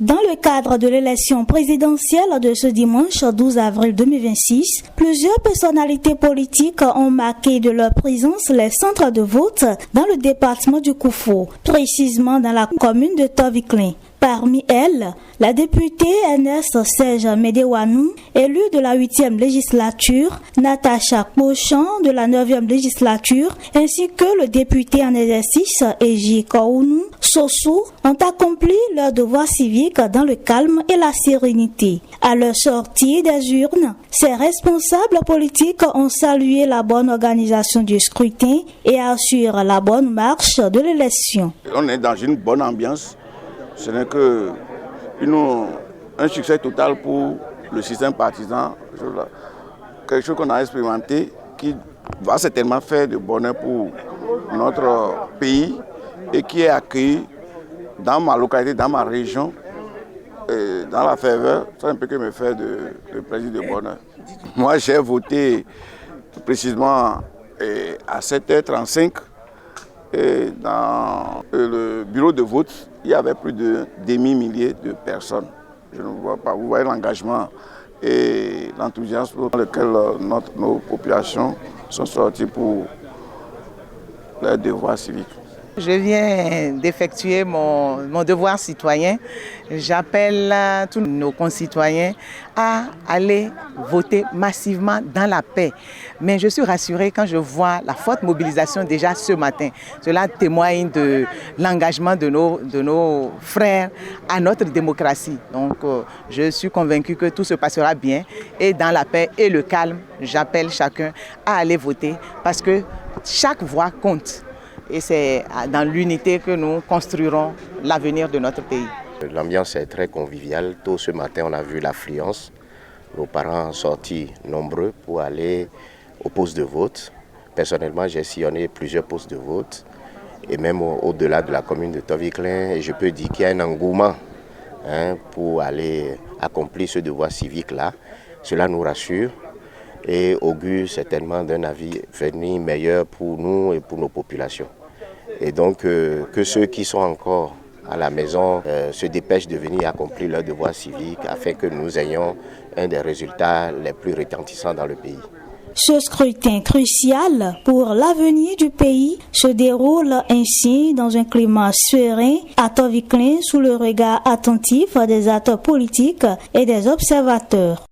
Dans le cadre de l'élection présidentielle de ce dimanche 12 avril 2026, plusieurs personnalités politiques ont marqué de leur présence les centres de vote dans le département du Koufou, précisément dans la commune de Toviklin. Parmi elles, la députée Ernest Serge Medewanou, élue de la 8e législature, Natacha Pochan de la 9e législature, ainsi que le député en exercice Eji Kounou Sossou ont accompli leur devoir civique dans le calme et la sérénité. À leur sortie des urnes, ces responsables politiques ont salué la bonne organisation du scrutin et assurent la bonne marche de l'élection. On est dans une bonne ambiance. Ce n'est que un succès total pour le système partisan, quelque chose qu'on a expérimenté qui va certainement faire de bonheur pour notre pays et qui est accueilli dans ma localité, dans ma région, et dans la faveur. Ça ne peut que me faire de plaisir, de bonheur. Moi, j'ai voté précisément à 7h35 et dans le bureau de vote. Il y avait plus de demi-millier de personnes. Je ne vois pas. Vous voyez l'engagement et l'enthousiasme dans lequel nos populations sont sorties pour leur devoir civique. Je viens d'effectuer mon devoir citoyen. J'appelle tous nos concitoyens à aller voter massivement dans la paix. Mais je suis rassurée quand je vois la forte mobilisation déjà ce matin. Cela témoigne de l'engagement de nos frères à notre démocratie. Donc je suis convaincue que tout se passera bien et dans la paix et le calme, j'appelle chacun à aller voter parce que chaque voix compte. Et c'est dans l'unité que nous construirons l'avenir de notre pays. L'ambiance est très conviviale. Tôt ce matin, on a vu l'affluence. Nos parents sont sortis nombreux pour aller au poste de vote. Personnellement, j'ai sillonné plusieurs postes de vote et même au-delà de la commune de Toviklin. Et je peux dire qu'il y a un engouement pour aller accomplir ce devoir civique-là. Cela nous rassure et augure certainement d'un avenir meilleur pour nous et pour nos populations. Et donc que ceux qui sont encore à la maison se dépêchent de venir accomplir leur devoir civique afin que nous ayons un des résultats les plus retentissants dans le pays. Ce scrutin crucial pour l'avenir du pays se déroule ainsi dans un climat serein à Toviklin sous le regard attentif des acteurs politiques et des observateurs.